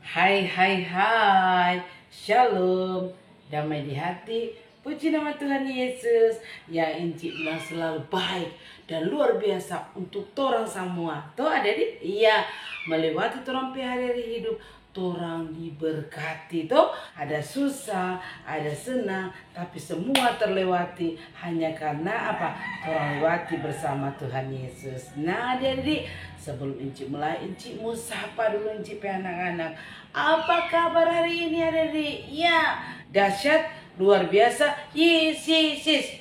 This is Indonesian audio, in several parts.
Hai hai hai, Shalom, damai di hati, puji nama Tuhan Yesus yang Inci bilang selalu baik dan luar biasa untuk torang semua. Tuh ada di? Iya, melewati torang hari-hari hidup, torang diberkati. Tuh ada susah, ada senang, tapi semua terlewati hanya karena apa? Torang lewati bersama Tuhan Yesus. Nah adik-adik, sebelum Inci mulai, Inci mau sapa dulu Inci pe anak-anak. Apa kabar hari ini adik-adik? Ya, dahsyat, luar biasa. Yes.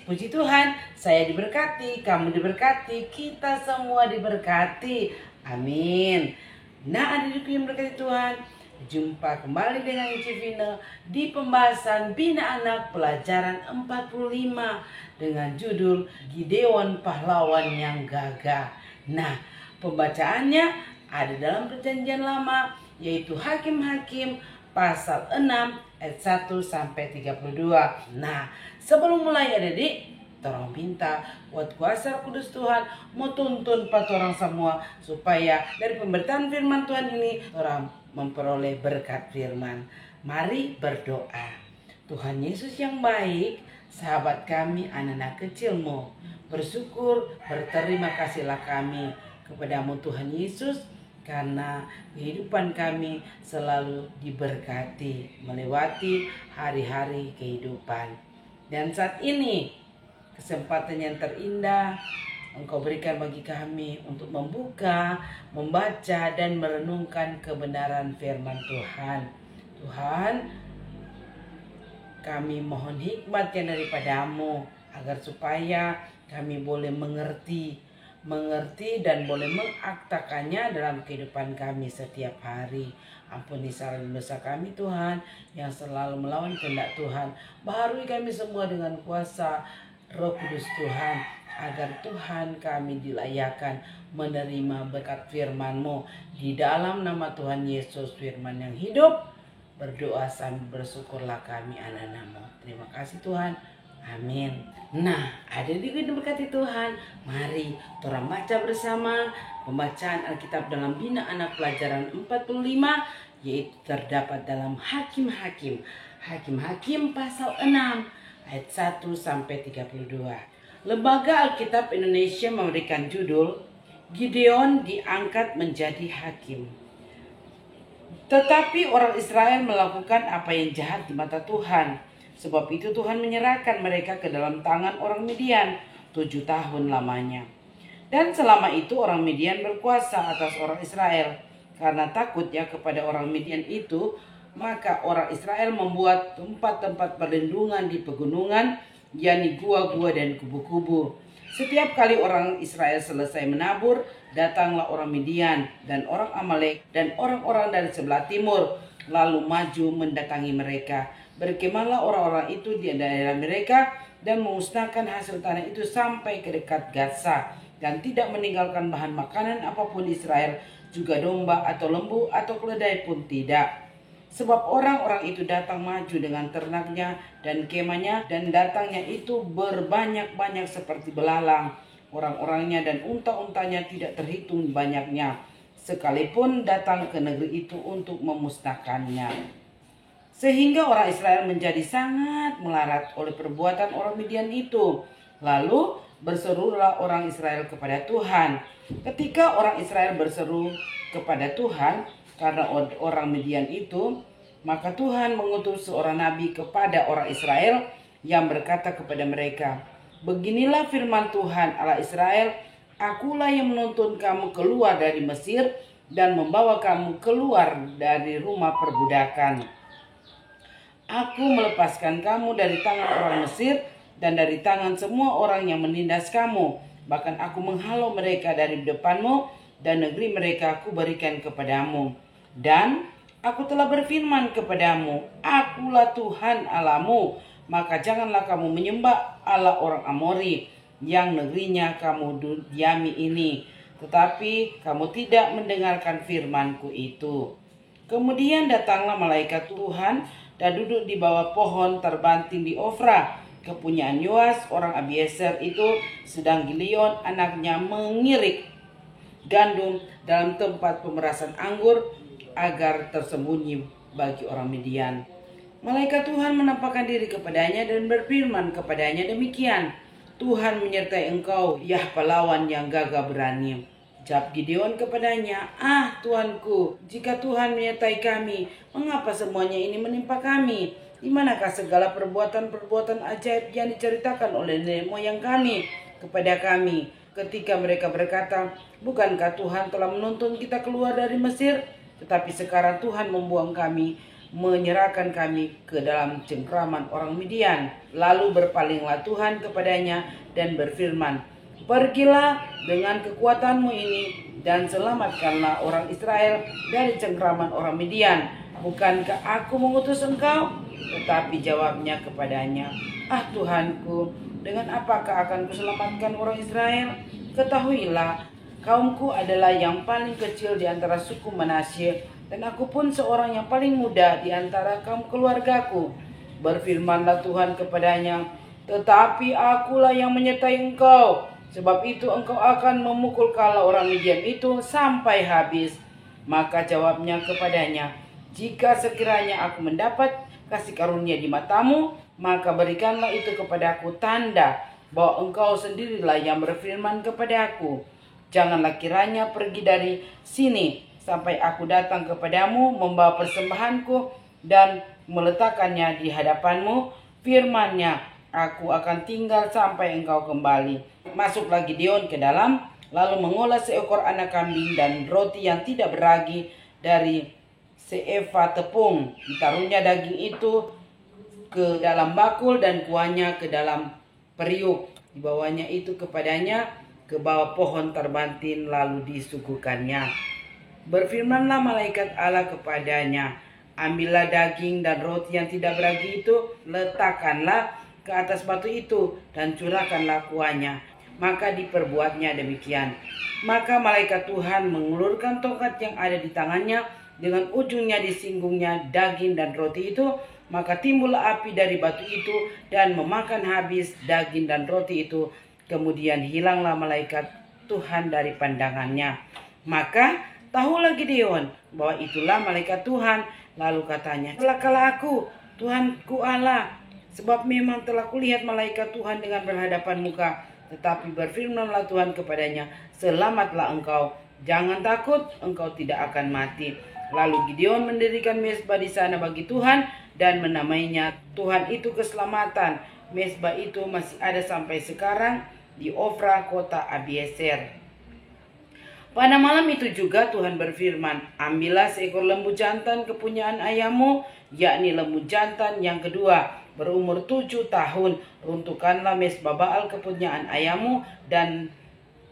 Puji Tuhan, saya diberkati, kamu diberkati, kita semua diberkati. Amin. Nah adik-adikku yang berkati Tuhan, jumpa kembali dengan Ici Vina di pembahasan Bina Anak pelajaran 45 dengan judul Gideon Pahlawan yang Gagah. Nah, pembacaannya ada dalam Perjanjian Lama, yaitu Hakim-Hakim pasal 6 ayat 1 sampai 32. Nah, sebelum mulai adik-adik, tolong minta buat kuasa kudus Tuhan mau tuntun orang semua supaya dari pemberitaan firman Tuhan ini orang memperoleh berkat firman. Mari berdoa. Tuhan Yesus yang baik, sahabat kami, anak-anak kecilmu, bersyukur, berterima kasihlah kami kepadamu Tuhan Yesus, karena kehidupan kami selalu diberkati melewati hari-hari kehidupan. Dan saat ini kesempatan yang terindah Engkau berikan bagi kami untuk membuka, membaca, dan merenungkan kebenaran firman Tuhan. Tuhan, kami mohon hikmat yang daripadamu agar supaya kami boleh mengerti dan boleh mengaktakannya dalam kehidupan kami setiap hari. Ampuni salah dosa kami Tuhan yang selalu melawan kehendak Tuhan. Baharui kami semua dengan kuasa Roh Kudus Tuhan, agar Tuhan kami dilayakan menerima berkat firman-Mu. Di dalam nama Tuhan Yesus, firman yang hidup, berdoa sambil bersyukurlah kami anak-anak-Mu. Terima kasih Tuhan. Amin. Nah, ada di berkati Tuhan. Mari kita baca bersama pembacaan Alkitab dalam Bina Anak pelajaran 45, yaitu terdapat dalam Hakim-Hakim. Hakim-Hakim pasal 6 ayat 1 sampai 32. Lembaga Alkitab Indonesia memberikan judul Gideon diangkat menjadi hakim. Tetapi orang Israel melakukan apa yang jahat di mata Tuhan. Sebab itu Tuhan menyerahkan mereka ke dalam tangan orang Midian 7 tahun lamanya. Dan selama itu orang Midian berkuasa atas orang Israel. Karena takutnya kepada orang Midian itu, maka orang Israel membuat tempat-tempat perlindungan di pegunungan, yakni gua-gua dan kubu-kubu. Setiap kali orang Israel selesai menabur, datanglah orang Midian dan orang Amalek dan orang-orang dari sebelah timur, lalu maju mendatangi mereka. Berkemahlah orang-orang itu di daerah mereka dan memusnahkan hasil tanah itu sampai ke dekat Gaza, dan tidak meninggalkan bahan makanan apapun Israel, juga domba atau lembu atau keledai pun tidak. Sebab orang-orang itu datang maju dengan ternaknya dan kemahnya, dan datangnya itu berbanyak-banyak seperti belalang. Orang-orangnya dan unta-untanya tidak terhitung banyaknya, sekalipun datang ke negeri itu untuk memusnahkannya. Sehingga orang Israel menjadi sangat melarat oleh perbuatan orang Midian itu. Lalu berserulah orang Israel kepada Tuhan. Ketika orang Israel berseru kepada Tuhan karena orang Midian itu, maka Tuhan mengutus seorang nabi kepada orang Israel yang berkata kepada mereka, "Beginilah firman Tuhan Allah Israel, Akulah yang menuntun kamu keluar dari Mesir dan membawa kamu keluar dari rumah perbudakan. Aku melepaskan kamu dari tangan orang Mesir dan dari tangan semua orang yang menindas kamu. Bahkan aku menghalau mereka dari depanmu, dan negeri mereka aku berikan kepadamu. Dan aku telah berfirman kepadamu, Akulah Tuhan Allahmu, maka janganlah kamu menyembah Allah orang Amori yang negerinya kamu diami ini. Tetapi kamu tidak mendengarkan firmanku itu." Kemudian datanglah malaikat Tuhan dan duduk di bawah pohon terbanting di Ofra, kepunyaan Yoas orang Abiezer itu, sedang Gideon anaknya mengirik gandum dalam tempat pemerasan anggur. agar tersembunyi bagi orang Midian. Malaikat Tuhan menampakkan diri kepadanya dan berfirman kepadanya demikian, Tuhan menyertai engkau, ya pahlawan yang gagah berani. Jawab Gideon kepadanya, Tuanku, jika Tuhan menyertai kami, mengapa semuanya ini menimpa kami? Di manakah segala perbuatan-perbuatan ajaib yang diceritakan oleh nenek moyang kami kepada kami? Ketika mereka berkata, bukankah Tuhan telah menuntun kita keluar dari Mesir? Tetapi sekarang Tuhan membuang kami, menyerahkan kami ke dalam cengkraman orang Midian. Lalu berpalinglah Tuhan kepadanya dan berfirman, pergilah dengan kekuatanmu ini dan selamatkanlah orang Israel dari cengkraman orang Midian. Bukankah aku mengutus engkau? Tetapi jawabnya kepadanya, Tuhanku, dengan apakah akan kuselamatkan orang Israel? Ketahuilah, kaumku adalah yang paling kecil di antara suku Manasye, dan aku pun seorang yang paling muda di antara kaum keluargaku. Berfirmanlah Tuhan kepadanya, tetapi akulah yang menyertai engkau, sebab itu engkau akan memukul kala orang Midian itu sampai habis. Maka jawabnya kepadanya, jika sekiranya aku mendapat kasih karunia di matamu, maka berikanlah itu kepadaku tanda bahwa engkau sendirilah yang berfirman kepadaku, janganlah kiranya pergi dari sini sampai aku datang kepadamu membawa persembahanku dan meletakkannya di hadapanmu. Firman-Nya, aku akan tinggal sampai engkau kembali. Masuklah Gideon ke dalam, lalu mengolah seekor anak kambing dan roti yang tidak beragi dari seeva tepung. Ditaruhnya daging itu ke dalam bakul dan kuahnya ke dalam periuk. Dibawanya itu kepadanya ke bawah pohon terbantin, lalu disuguhkannya. Berfirmanlah malaikat Allah kepadanya, ambillah daging dan roti yang tidak beragi itu, letakkanlah ke atas batu itu dan curahkanlah kuahnya. Maka diperbuatnya demikian. Maka malaikat Tuhan mengulurkan tongkat yang ada di tangannya, dengan ujungnya disinggungnya daging dan roti itu, maka timbullah api dari batu itu dan memakan habis daging dan roti itu. Kemudian hilanglah malaikat Tuhan dari pandangannya. Maka tahulah Gideon bahwa itulah malaikat Tuhan. Lalu katanya, celakalah aku, Tuhanku Allah, sebab memang telah kulihat malaikat Tuhan dengan berhadapan muka. Tetapi berfirmanlah Tuhan kepadanya, selamatlah engkau, jangan takut, engkau tidak akan mati. Lalu Gideon mendirikan mezbah di sana bagi Tuhan dan menamainya Tuhan itu keselamatan. Mezbah itu masih ada sampai sekarang di Ofra, kota Abiezer. Pada malam itu juga Tuhan berfirman, ambillah seekor lembu jantan kepunyaan ayahmu, yakni lembu jantan yang kedua, berumur 7 tahun. Runtuhkanlah mezbah Baal kepunyaan ayahmu dan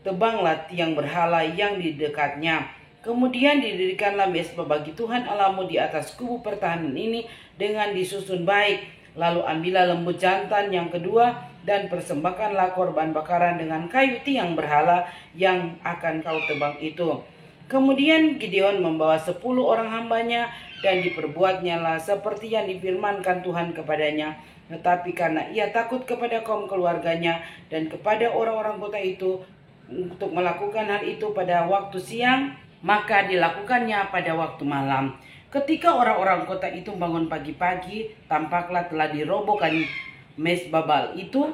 tebanglah tiang berhala yang di dekatnya. Kemudian didirikanlah mezbah bagi Tuhan Allahmu di atas kubu pertahanan ini dengan disusun baik. Lalu ambillah lembu jantan yang kedua dan persembahkanlah korban bakaran dengan kayu tiang berhala yang akan kau tebang itu. Kemudian Gideon membawa 10 orang hambanya dan diperbuatnyalah seperti yang difirmankan Tuhan kepadanya. Tetapi karena ia takut kepada kaum keluarganya dan kepada orang-orang kota itu untuk melakukan hal itu pada waktu siang, maka dilakukannya pada waktu malam. Ketika orang-orang kota itu bangun pagi-pagi, tampaklah telah dirobohkan mezbah Baal itu,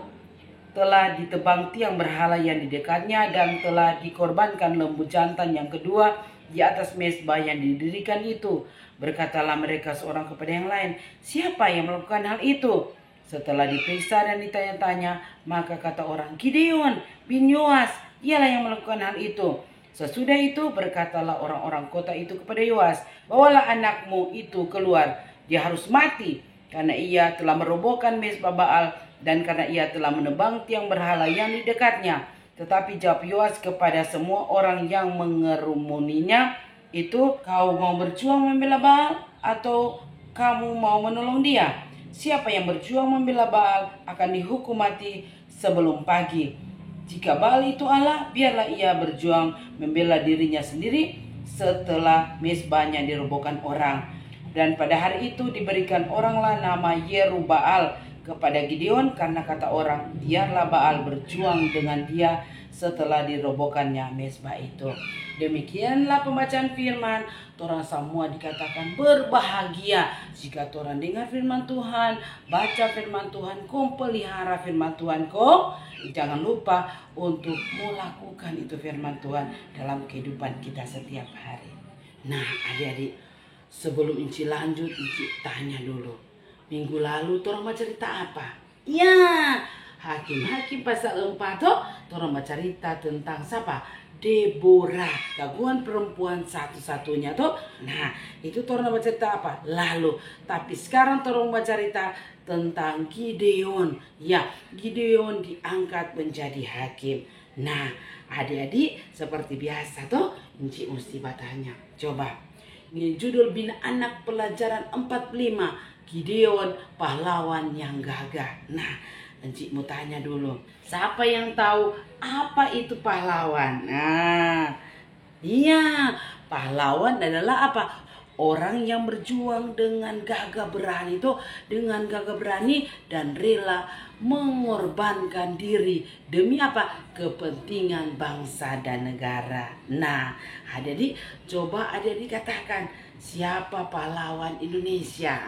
telah ditebang tiang berhala yang di dekatnya, dan telah dikorbankan lembu jantan yang kedua di atas mezbah yang didirikan itu. Berkatalah mereka seorang kepada yang lain, siapa yang melakukan hal itu? Setelah diperiksa dan ditanya-tanya, maka kata orang, Gideon bin Yoas, ialah yang melakukan hal itu. Sesudah itu berkatalah orang-orang kota itu kepada Yoas, bawalah anakmu itu keluar, dia harus mati, karena ia telah merobohkan mezbah Baal dan karena ia telah menebang tiang berhala yang di dekatnya. Tetapi jawab Yoas kepada semua orang yang mengerumuninya itu, kau mau berjuang membela Baal atau kamu mau menolong dia? Siapa yang berjuang membela Baal akan dihukum mati sebelum pagi. Jika Baal itu Allah, biarlah ia berjuang membela dirinya sendiri setelah mezbahnya dirobohkan orang. Dan pada hari itu diberikan oranglah nama Yerubbaal kepada Gideon karena kata orang, biarlah Baal berjuang dengan dia setelah dirobohkannya mezbah itu. Demikianlah pembacaan firman. Torang semua dikatakan berbahagia jika torang dengar firman Tuhan, baca firman Tuhan, kau pelihara firman Tuhan, kau jangan lupa untuk melakukan itu firman Tuhan dalam kehidupan kita setiap hari. Nah adik-adik, sebelum Inci lanjut, Inci tanya dulu. Minggu lalu torang baca cerita apa? Ya, Hakim-Hakim pasal 4 tuh torang baca cerita tentang siapa? Deborah, jagoan perempuan satu-satunya tuh. Nah, itu torang baca cerita apa? Lalu, tapi sekarang torang baca cerita tentang Gideon. Ya, Gideon diangkat menjadi hakim. Nah, adik-adik seperti biasa tuh, Inci mesti bertanya. Coba, ini judul Bina Anak pelajaran 45, Gideon pahlawan yang gagah. Nah, Encik mau tanya dulu, siapa yang tahu apa itu pahlawan? Nah, iya, pahlawan adalah apa? Orang yang berjuang dengan gagah berani itu, dengan gagah berani dan rela mengorbankan diri demi apa? Kepentingan bangsa dan negara. Nah, adik-adik, coba adik-adik katakan siapa pahlawan Indonesia?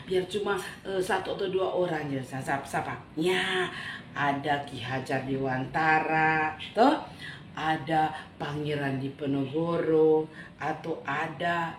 Biar cuma satu atau dua orang ya. Siapa? Ya, ada Ki Hajar Dewantara, toh ada Pangeran Diponegoro, atau ada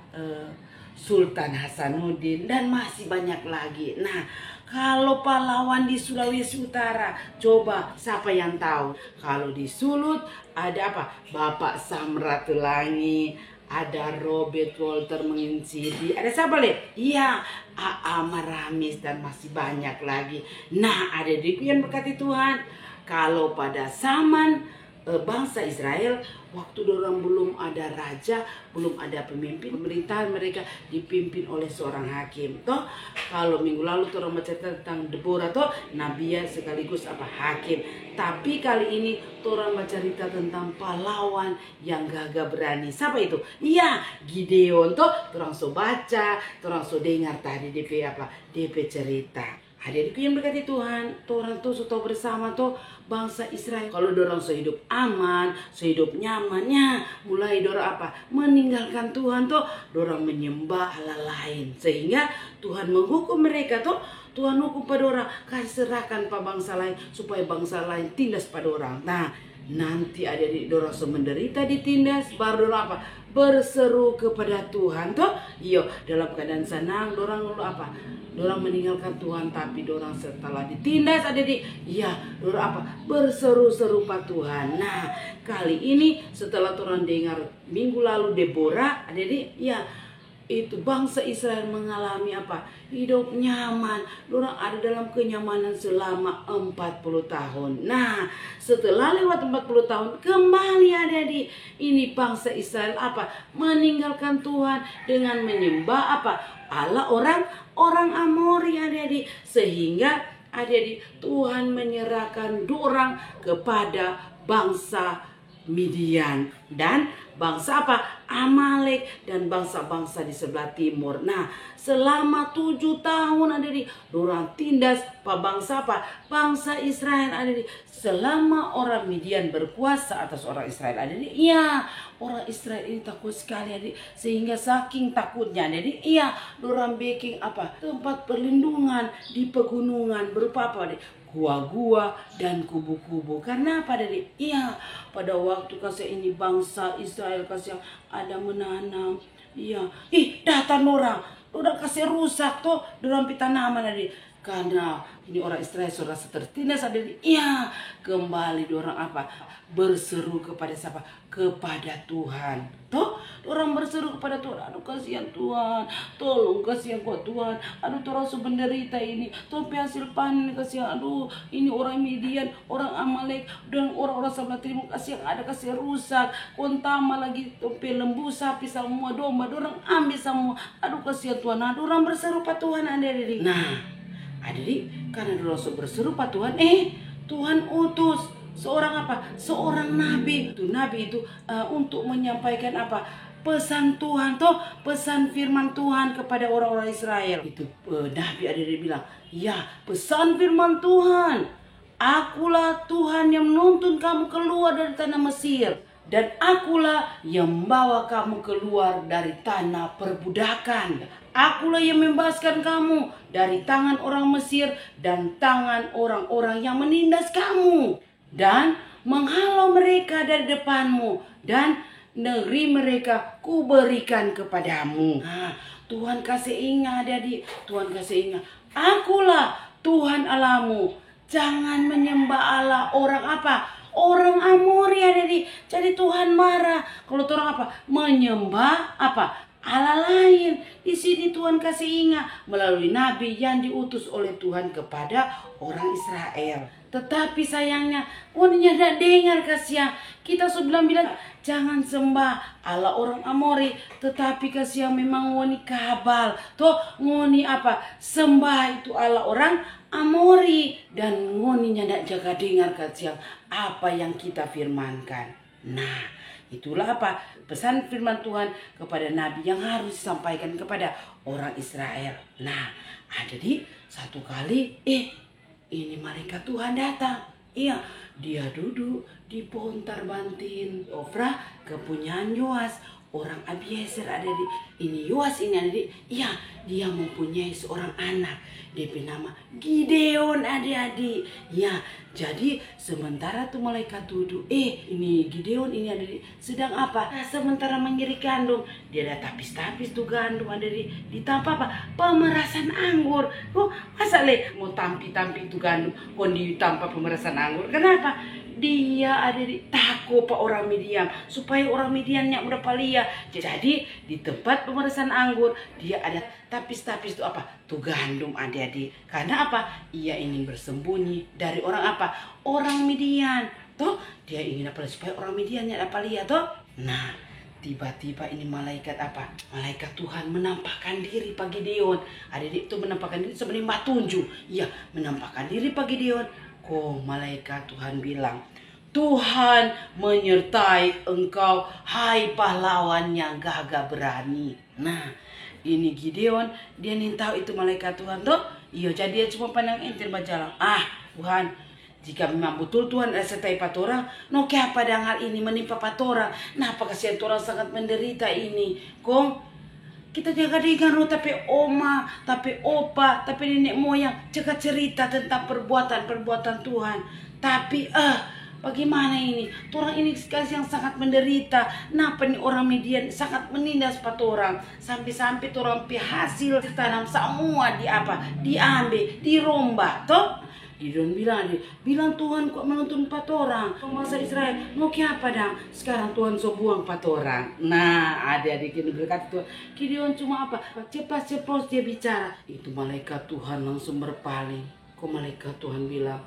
Sultan Hasanuddin, dan masih banyak lagi. Nah, kalau pahlawan di Sulawesi Utara, coba siapa yang tahu? Kalau di Sulut ada apa? Bapak Samratulangi, ada Robert Walter Menginsidi, ada siapa le? Iya, A.A. Maramis, dan masih banyak lagi. Nah, ada yang berkati Tuhan. Kalau pada zaman bangsa Israel, waktu dorang belum ada raja, belum ada pemimpin, pemerintahan mereka dipimpin oleh seorang hakim. Toh, kalau minggu lalu orang baca tentang Deborah, toh nabiya sekaligus apa hakim. Tapi kali ini orang baca cerita tentang pahlawan yang gagah berani. Siapa itu? Iya, Gideon. Toh, orang so baca, orang so dengar tadi DP apa? DP cerita. Adik-adikku yang berkati Tuhan, orang tuh tahu bersama tuh bangsa Israel. Kalau dorang sehidup aman, sehidup nyamannya, mulai dorang apa? Meninggalkan Tuhan tuh, dorang menyembah hal lain. Sehingga Tuhan menghukum mereka tuh, Tuhan hukum pada orang, kasih serahkan pada bangsa lain supaya bangsa lain tindas pada orang. Nah, nanti adik-adik dorang menderita ditindas, baru dorang apa? Berseru kepada Tuhan tuh. Iyo, dalam keadaan senang dorang apa? Dorang meninggalkan Tuhan, tapi dorang setelah ditindas adik-adik, ya dorang apa? Berseru-seru pada Tuhan. Nah, kali ini setelah dorang dengar minggu lalu Deborah, adik-adik, ya itu bangsa Israel mengalami apa? Hidup nyaman. Dorang ada dalam kenyamanan selama 40 tahun. Nah, setelah lewat 40 tahun, kembali adik-adik, ini bangsa Israel apa? Meninggalkan Tuhan dengan menyembah apa? Allah orang Amori adik-adik. Sehingga adik-adik, Tuhan menyerahkan dorang kepada bangsa Midian dan bangsa apa? Amalek dan bangsa-bangsa di sebelah timur. Nah, selama 7 tahun adik-adik, dorang tindas bangsa apa? Bangsa Israel adik-adik. Selama orang Midian berkuasa atas orang Israel adik-adik, iya, orang Israel ini takut sekali adik. Sehingga saking takutnya adik, iya, dorang bikin apa? Tempat perlindungan di pegunungan berupa apa adik? Gua-gua dan kubu-kubu. Karena apa adik? Iya, pada waktu kasih ini bangsa Israel kasih yang ada menanam, iya, datang orang kasih rusak tuh dalam tanaman adik. Karena ini orang Israel sudah tertindas adik. Iya, kembali orang apa? Berseru kepada siapa? Kepada Tuhan. Tuh, orang berseru kepada Tuhan. Aduh kasihan Tuhan, tolong kasihan kok Tuhan. Aduh orang sebenderita ini, tuh hasil panen kasihan. Aduh ini orang Midian, orang Amalek dan orang-orang sebelah timur kasihan ada kasih rusak. Kontama lagi tope lembu sapi semua domba, orang ambil semua. Aduh kasihan Tuhan. Aduh orang berseru pada Tuhan adik-adik. Nah, adik-adik karena orang berseru pada Tuhan, Tuhan utus seorang apa? Seorang nabi. Itu nabi itu untuk menyampaikan apa? pesan Tuhan toh, pesan firman Tuhan kepada orang-orang Israel. Itu Nabi ada bilang, ya pesan firman Tuhan, akulah Tuhan yang menuntun kamu keluar dari tanah Mesir, dan akulah yang membawa kamu keluar dari tanah perbudakan. Akulah yang membebaskan kamu dari tangan orang Mesir dan tangan orang-orang yang menindas kamu, dan menghalau mereka dari depanmu, dan negeri mereka kuberikan kepadamu. Nah, Tuhan kasih ingat adik, Tuhan kasih ingat, akulah Tuhan Allahmu. Jangan menyembah Allah orang apa? Orang Amori adik. Jadi Tuhan marah kalau orang apa? Menyembah apa? Allah lain. Di sini Tuhan kasih ingat melalui nabi yang diutus oleh Tuhan kepada orang Israel. Tetapi sayangnya, woninya tidak dengar kasihan. Kita sebelum bilang jangan sembah Allah orang Amori, tetapi kasihan memang woni kabal. Toh ngoni apa? Sembah itu Allah orang Amori, dan ngoninya tidak jaga dengar kasihan apa yang kita firmankan. Nah, itulah apa? Pesan firman Tuhan kepada nabi yang harus disampaikan kepada orang Israel. Nah, ada di satu kali ini malaikat Tuhan datang. Iya, dia duduk di pohon tarbantin Ofra, kepunyaan Yoas, orang Abiezer ada di. Ini Yoas ini ada di. Iya, dia mempunyai seorang anak. DP nama Gideon adik-adik. Ya, jadi sementara tuh malaikat duduk, ini Gideon ini ada di sedang apa? Sementara mengirik gandum, dia ada tapis-tapis tuh gandum ada di tanpa apa? Pemerasan anggur. Oh, masa mau tampi-tampi itu gandum, kon di tanpa pemerasan anggur. Kenapa? Dia ada di takut pak orang Midian, supaya orang Midiannya udah palia. Jadi di tempat pemerasan anggur dia ada tapis-tapis itu apa? Tuh gandum adik-adik. Karena apa? Ia ingin bersembunyi dari orang apa? Orang Midian. Toh dia ingin apa? Supaya orang Midiannya dapat lihat toh. Nah, tiba-tiba ini malaikat apa? Malaikat Tuhan menampakkan diri pagi Gideon. Adik-adik itu menampakkan diri sebenarnya matunju. Iya, menampakkan diri pagi Gideon. Oh, malaikat Tuhan bilang, Tuhan menyertai engkau, hai pahlawan yang gagah berani. Nah, ini Gideon, dia nih tahu itu malaikat Tuhan tuh. Iya, jadi dia cuma pandang enter berjalan. Tuhan, jika memang betul Tuhan sertai patorang, no apa dengan hal ini menimpa patorang? Nah, apa kasihan orang sangat menderita ini? Kong, kita jaga dengar tapi oma, tapi opa, tapi nenek moyang jaga cerita tentang perbuatan-perbuatan Tuhan. Tapi bagaimana ini? Orang ini yang sangat menderita. Napa nih orang Midian sangat menindas patorang, sampai-sampai orang hasil tanam semua diambil, dirombak toh. Gideon bilang Tuhan kok menuntun 4 orang. Bangsa Israel, mau apa dang? Sekarang Tuhan so buang 4 orang. Nah, adik-adik ini berkata Tuhan, Gideon cuma apa? Cepat-cepat dia bicara. Itu malaikat Tuhan langsung berpaling. Kok malaikat Tuhan bilang,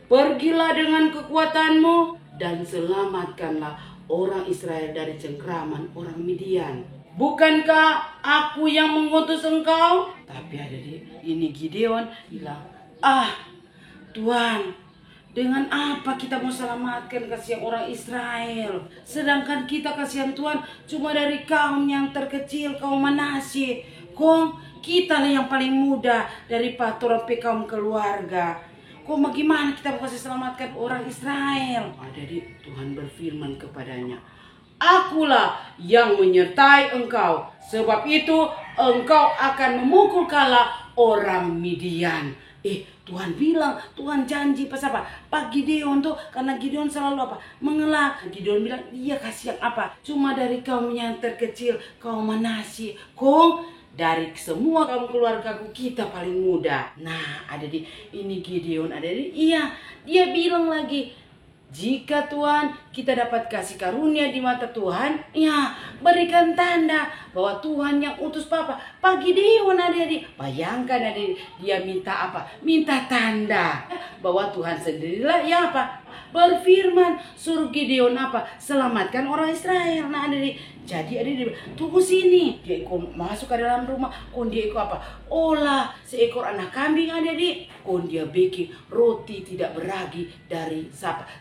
pergilah dengan kekuatanmu dan selamatkanlah orang Israel dari cengkraman orang Midian. Bukankah aku yang mengutus engkau? Tapi adik-adik, ini Gideon bilang, Tuhan, dengan apa kita mau selamatkan kasihan orang Israel? Sedangkan kita kasihan Tuhan cuma dari kaum yang terkecil, kaum Manasye. Kita lah yang paling muda dari pator kaum keluarga. Bagaimana kita mau selamatkan orang Israel? Jadi Tuhan berfirman kepadanya, akulah yang menyertai engkau. Sebab itu engkau akan memukul kalah orang Midian. Tuhan bilang, Tuhan janji pas apa? Pak Gideon tuh, karena Gideon selalu apa? Mengelak. Gideon bilang, dia kasihan apa? Cuma dari kaum yang terkecil, kaum Manasye. Dari semua kaum keluargaku kita paling muda. Nah, ada di ini Gideon, ada di dia bilang lagi, jika Tuhan kita dapat kasih karunia di mata Tuhan, berikan tanda bahwa Tuhan yang utus Pak Gideon adik-adik. Bayangkan adik, dia minta apa? Minta tanda bahwa Tuhan sendirilah yang apa? Berfirman, suruh Gideon apa? Selamatkan orang Israel. Nah adik, jadi adik tunggu sini. Dia ikut masuk ke dalam rumah. Dia ikut apa? Olah seekor anak kambing adik. Dia bikin roti tidak beragi dari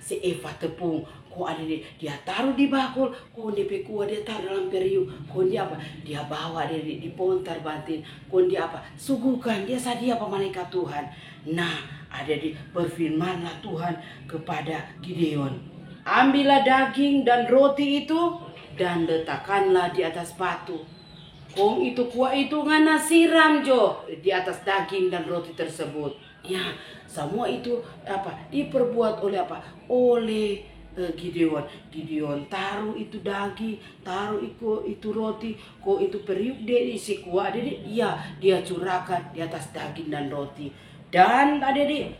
seeva tepung. Kok adik-adik dia taruh di bakul, kok DP kuah dia taruh dalam periuk, kok dia apa? Dia bawa adik-adik di pontar bantin, kok dia apa? Suguhkan, dia sadia apa malaikat Tuhan. Nah, adik-adik berfirmanlah Tuhan kepada Gideon, ambillah daging dan roti itu dan letakkanlah di atas batu. Kong itu kuah itu ngana siram jo di atas daging dan roti tersebut. Ya, semua itu apa? Diperbuat oleh apa? Oleh Gideon. Gideon taruh itu daging, taruh itu roti, kok itu periuk dia isi kuah adik. Iya, dia curahkan di atas daging dan roti. Dan adik,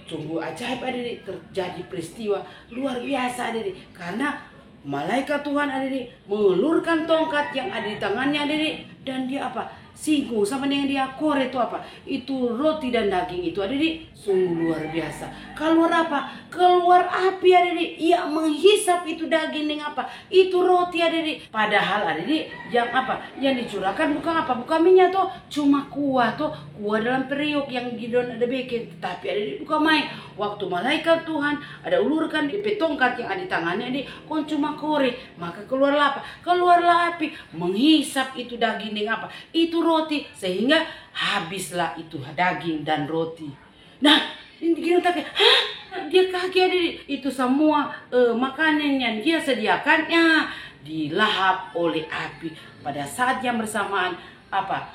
sungguh ajaib adik, terjadi peristiwa luar biasa adik, karena malaikat Tuhan adik mengulurkan tongkat yang ada di tangannya adik, dan dia apa? Singgung sama dengan dia kore itu apa? Itu roti dan daging itu adik, sungguh luar biasa. Keluar apa? Keluar api adik. Ia menghisap itu daging dengan apa? Itu roti adik. Padahal adik yang apa? Yang dicurahkan bukan apa? Bukan minyak tuh, cuma kuah tuh, kuah dalam periuk yang Gideon ada bikin. Tapi adik bukan main. Waktu malaikat Tuhan ada ulurkan di tongkat yang ada di tangannya adik, kon cuma kore, maka keluarlah apa? Keluarlah api menghisap itu daging dengan apa? Itu roti, sehingga habislah itu daging dan roti. Nah, ini Gideon tak hah? Dia kaget adik, itu semua makanan yang dia sediakannya dilahap oleh api. Pada saat yang bersamaan apa?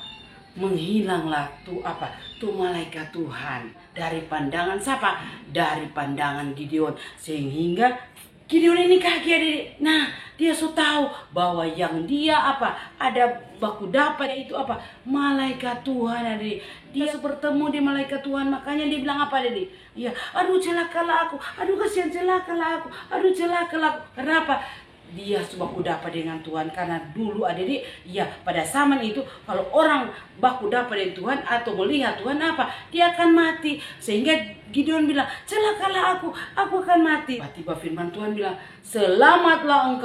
Menghilanglah tuh malaikat Tuhan dari pandangan siapa? Dari pandangan Gideon, sehingga Gideon ini kaget adik. Nah, dia sudah tahu bahwa yang dia apa? Ada baku dapat itu apa? Malaikat Tuhan adik. Dia bertemu di malaikat Tuhan, makanya dia bilang apa adik? Ya, aduh celakalah aku, aduh kasihan celakalah aku, aduh celakalah aku. Kenapa? Dia baku dapat dengan Tuhan, karena dulu adik, ya pada zaman itu kalau orang baku dapat dengan Tuhan atau melihat Tuhan apa, dia akan mati. Sehingga Gideon bilang, celakalah aku akan mati. Tiba-tiba firman Tuhan bilang, selamatlah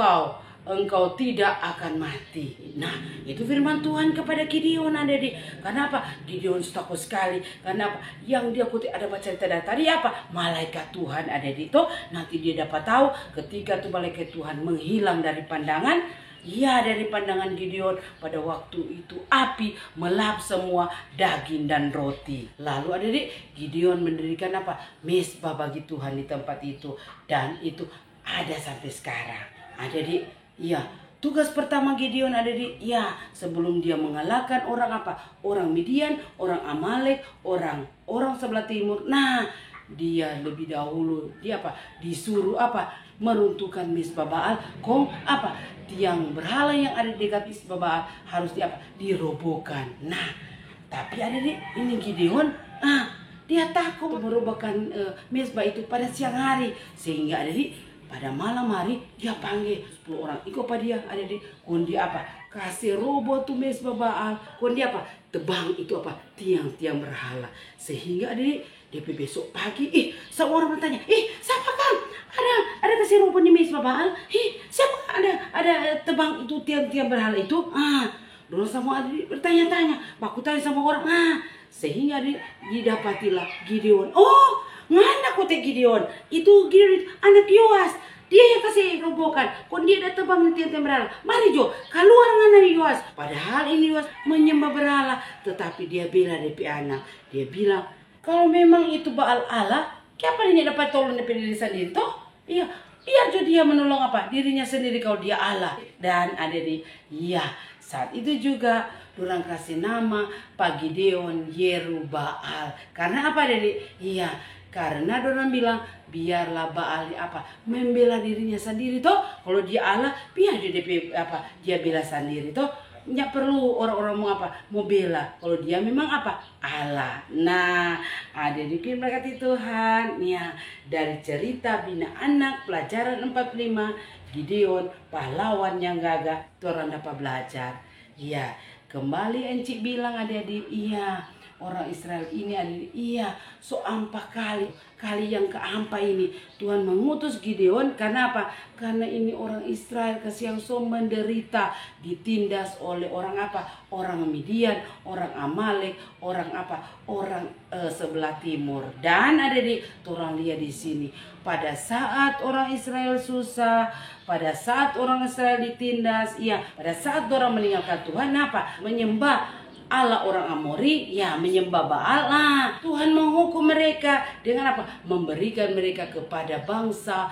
engkau tidak akan mati. Nah, itu firman Tuhan kepada Gideon adik. Karena apa? Gideon takut sekali. Karena apa? Yang dia kutip ada baca cerita tadi apa? Malaikat Tuhan adik itu. Nanti dia dapat tahu ketika tuh malaikat Tuhan menghilang dari pandangan. Ya, dari pandangan Gideon, pada waktu itu api melahap semua daging dan roti. Lalu adik, Gideon mendirikan apa? Mezbah bagi Tuhan di tempat itu. Dan itu ada sampai sekarang. Adik, iya, tugas pertama Gideon ya sebelum dia mengalahkan orang apa? Orang Midian, orang Amalek, orang sebelah timur. Nah, dia lebih dahulu dia apa? Disuruh apa? Meruntuhkan Mezbah Baal, apa? Tiang berhala yang ada di dekat Mezbah Baal harus dirobohkan. Nah, tapi ini Gideon, dia takut merobohkan Mezbah itu pada siang hari, sehingga pada malam hari dia panggil 10 orang ikut pada dia kondi apa? Kasih robot tuh Mezbah Baal, kondi apa? Tebang itu apa? Tiang-tiang berhala. Sehingga DP besok pagi, seorang bertanya, siapa kan? Ada kasih robot di Mezbah Baal? Siapa ada tebang itu tiang-tiang berhala itu? Dorang semua bertanya-tanya, baku tanya sama orang, sehingga didapatilah Gideon. Oh, mana kote Gideon? Itu Gideon anak Yoas. Dia yang kasih robohkan. Kon dia ada tebang tiang-tiang berhala. Mari Jo, keluar ngana Yoas. Padahal ini Yoas menyembah berhala, tetapi dia bela DP anak. Dia bilang, kalau memang itu Baal Allah, kenapa dia dapat tolong DP diri sendiri toh? Iya, biar Jo dia menolong apa? Dirinya sendiri kalau dia Allah. Dan iya, saat itu juga dorang kasih nama Pak Gideon Yerubbaal. Karena apa iya, karena dorang bilang biarlah Baal apa? Membela dirinya sendiri toh. Kalau dia Allah, biar dia apa? Dia bela sendiri toh. Nggak perlu orang-orang mau bela. Kalau dia memang apa? Allah. Nah, ada di berkati Tuhan. Ya, dari cerita bina anak pelajaran 45 Gideon pahlawan yang gagah, orang dapat belajar. Iya, kembali Encik bilang adik-adik, iya, orang Israel ini ada iya so ampa kali yang keampa ini Tuhan mengutus Gideon karena apa? Karena ini orang Israel yang so menderita ditindas oleh orang apa? Orang Midian, orang Amalek, orang apa? Orang sebelah timur. Dan ada di orang lihat di sini pada saat orang Israel susah, pada saat orang Israel ditindas, ya pada saat orang meninggalkan Tuhan apa? Menyembah Allah orang Amori, ya menyembah Baal. Nah, Tuhan menghukum mereka dengan apa? Memberikan mereka kepada bangsa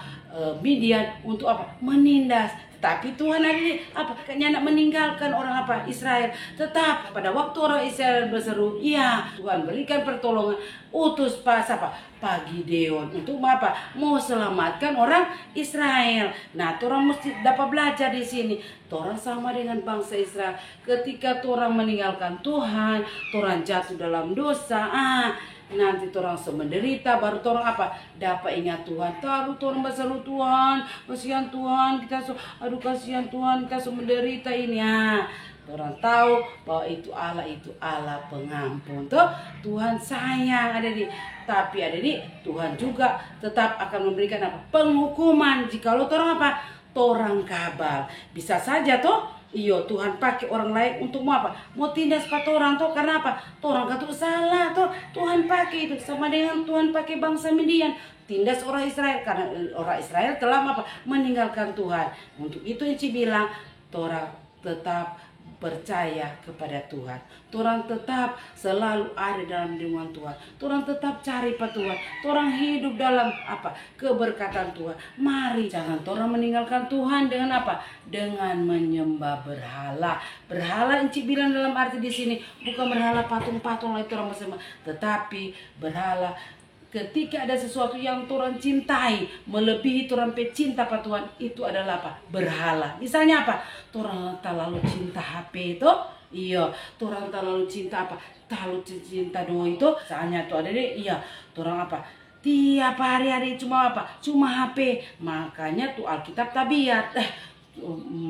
Midian untuk apa? Menindas. Tapi Tuhan hari ini apa? Kayaknya nak meninggalkan orang apa? Israel. Tetap pada waktu orang Israel berseru, ya Tuhan berikan pertolongan. Utus pas apa? Pak Gideon untuk apa? Mau selamatkan orang Israel. Nah, orang mesti dapat belajar di sini. Orang sama dengan bangsa Israel. Ketika orang meninggalkan Tuhan, orang jatuh dalam dosa. Nanti orang menderita, baru orang apa? Dapat ingat Tuhan. Tahu orang berseru Tuhan, kasihan Tuhan, kita aduh kasihan Tuhan, kita menderita ini. Orang tahu bahwa itu Allah pengampun. Tuhan sayang tapi Tuhan juga tetap akan memberikan apa? Penghukuman jikalau orang apa? Orang kabal. Bisa saja iyo Tuhan pakai orang lain untuk mau apa? Mau tindas pada orang karena apa? Orang kata salah Tuhan pakai itu sama dengan Tuhan pakai bangsa Midian tindas orang Israel karena orang Israel telah apa? Meninggalkan Tuhan. Untuk itu Eci bilang orang tetap percaya kepada Tuhan. Orang tetap selalu ada dalam lindungan Tuhan. Orang tetap cari pada Tuhan. Orang hidup dalam apa? Keberkatan Tuhan. Mari jangan orang meninggalkan Tuhan dengan apa? Dengan menyembah berhala. Berhala Enci bilang dalam arti di sini bukan berhala patung-patung itu orang bersama, tetapi berhala ketika ada sesuatu yang Tuhan cintai melebihi Tuhan cinta pada Tuhan, itu adalah apa? Berhala. Misalnya apa? Tuhan terlalu cinta HP itu, iya. Tuhan terlalu cinta apa? Terlalu cinta doa itu. Misalnya tuh ada iya. Tuhan apa? Tiap hari cuma apa? Cuma HP. Makanya tuh Alkitab tabiat.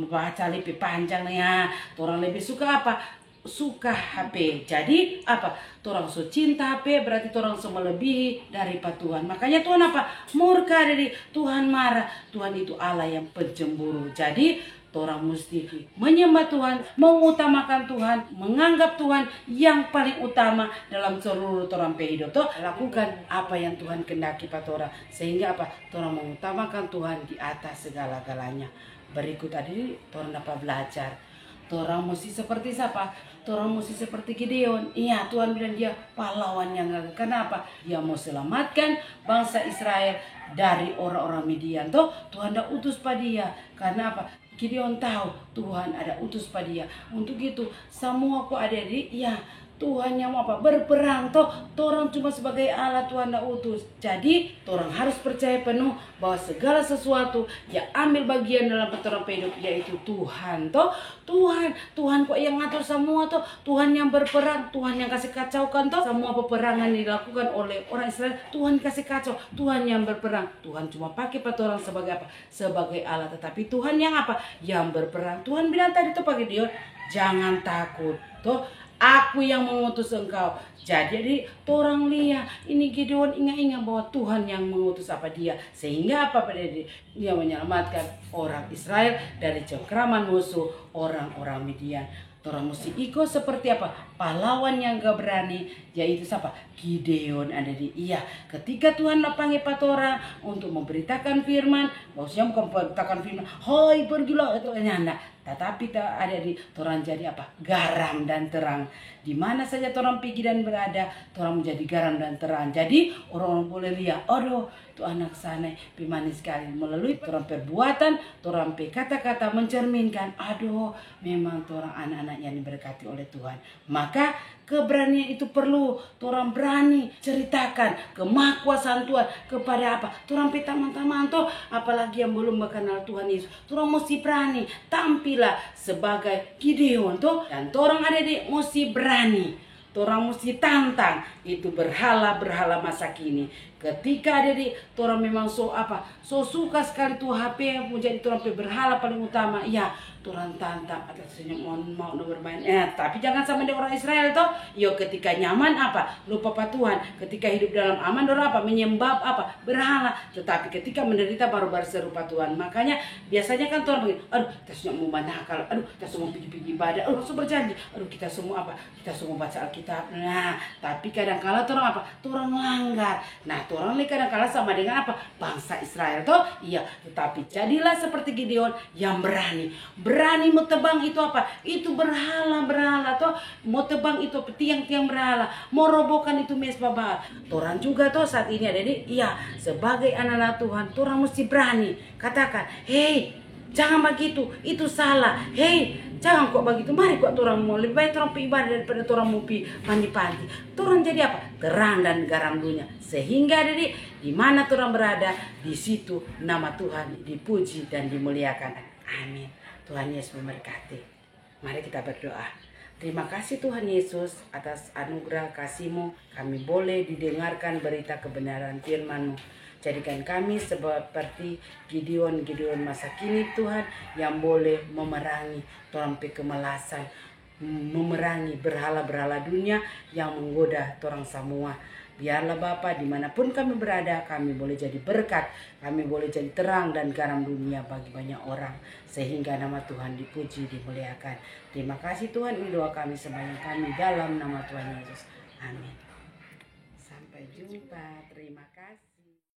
Baca lebih panjang ya. Tuhan lebih suka apa? Suka HP. Jadi apa? Orang so cinta HP berarti orang so melebihi daripada Tuhan. Makanya Tuhan apa? Murka dari Tuhan marah. Tuhan itu Allah yang pencemburu. Jadi orang mesti menyembah Tuhan, mengutamakan Tuhan, menganggap Tuhan yang paling utama dalam seluruh orang hidup. Lakukan apa yang Tuhan kehendaki pada orang. Sehingga apa? Orang mengutamakan Tuhan di atas segala-galanya. Berikut tadi orang dapat belajar. Orang mesti seperti siapa? Orang mesti seperti Gideon. Iya, Tuhan bilang dia pahlawan yang gagah. Kenapa? Dia mau selamatkan bangsa Israel dari orang-orang Midian. Tuhan dah utus pada dia. Karena apa? Gideon tahu Tuhan ada utus pada dia. Untuk itu semua kok ada Tuhan yang mau apa? Berperang orang cuma sebagai Allah Tuhan dah utus. Jadi orang harus percaya penuh bahwa segala sesuatu yang ambil bagian dalam orang hidup yaitu Tuhan Tuhan kok yang ngatur semua Tuhan yang berperang, Tuhan yang kasih kacaukan semua peperangan dilakukan oleh orang Israel, Tuhan kasih kacau, Tuhan yang berperang. Tuhan cuma pakai orang sebagai apa? Sebagai Allah, tetapi Tuhan yang apa? Yang berperang. Tuhan bilang tadi pakai dia, jangan takut aku yang mengutus engkau. Jadi orang lihat ini Gideon ingat-ingat bahwa Tuhan yang mengutus apa dia. Sehingga apa pada dia menyelamatkan orang Israel dari cengkraman musuh orang-orang Midian. Orang mesti ikut seperti apa? Pahlawan yang gak berani, yaitu siapa? Gideon ada ketika Tuhan panggil orang untuk memberitakan firman, maksudnya bukan memberitakan firman, hoi pergilah itu enggak. Tetapi ada orang jadi apa? Garam dan terang. Di mana saja orang pergi dan berada, orang menjadi garam dan terang. Jadi orang boleh lihat, aduh itu anak sana manis sekali. Melalui orang perbuatan, orang kata-kata mencerminkan, aduh memang orang anak-anaknya diberkati oleh Tuhan. Maka keberanian itu perlu. Orang berani ceritakan kemahkuasaan Tuhan kepada apa? Orang teman-teman apalagi yang belum mengenal Tuhan Yesus. Orang mesti berani. Tampillah sebagai Gideon dan orang ada mesti berani. Orang mesti tantang itu berhala masa kini. Ketika ada orang memang so suka sekali HP menjadi orang berhala paling utama. Ya, Turan tantang atasnya mau bermain. Tapi jangan sama dengan orang Israel toh. Yo ketika nyaman apa? Lupa Tuhan. Ketika hidup dalam aman orang apa? Menyembah apa? Berhala. Tetapi ketika menderita baru serupa Tuhan. Makanya biasanya kan Tuhan begini, aduh kita semua mau manakal, aduh kita semua pergi ibadah, aduh langsung berjanji, aduh kita semua apa? Kita semua baca Alkitab. Nah, tapi kadang-kala orang apa? Orang langgar. Nah, orang ini kadang-kala sama dengan apa? Bangsa Israel toh. Iya, tetapi jadilah seperti Gideon yang berani mau tebang itu apa? Itu berhala toh. Mau tebang itu tiang-tiang berhala, mau robohkan itu mesbah Baal. Orang juga toh saat ini ada di, iya, sebagai anak-anak Tuhan, orang mesti berani katakan, hei, jangan begitu, itu salah. Hei, jangan kok begitu. Mari kok orang mau lebih baik orang pergi ibadah daripada orang mau pergi mandi-pandi. Orang jadi apa? Terang dan garam dunia. Sehingga di mana orang berada, di situ nama Tuhan dipuji dan dimuliakan. Amin. Tuhan Yesus memberkati. Mari kita berdoa. Terima kasih Tuhan Yesus atas anugerah kasih-Mu. Kami boleh didengarkan berita kebenaran firman-Mu. Jadikan kami seperti Gideon masa kini Tuhan, yang boleh memerangi torang kemalasan, memerangi berhala-berhala dunia yang menggoda torang semua. Biarlah Bapa, dimanapun kami berada, kami boleh jadi berkat, kami boleh jadi terang dan garam dunia bagi banyak orang, sehingga nama Tuhan dipuji, dimuliakan. Terima kasih Tuhan, ini doa kami sembahyang kami dalam nama Tuhan Yesus. Amin. Sampai jumpa. Terima kasih.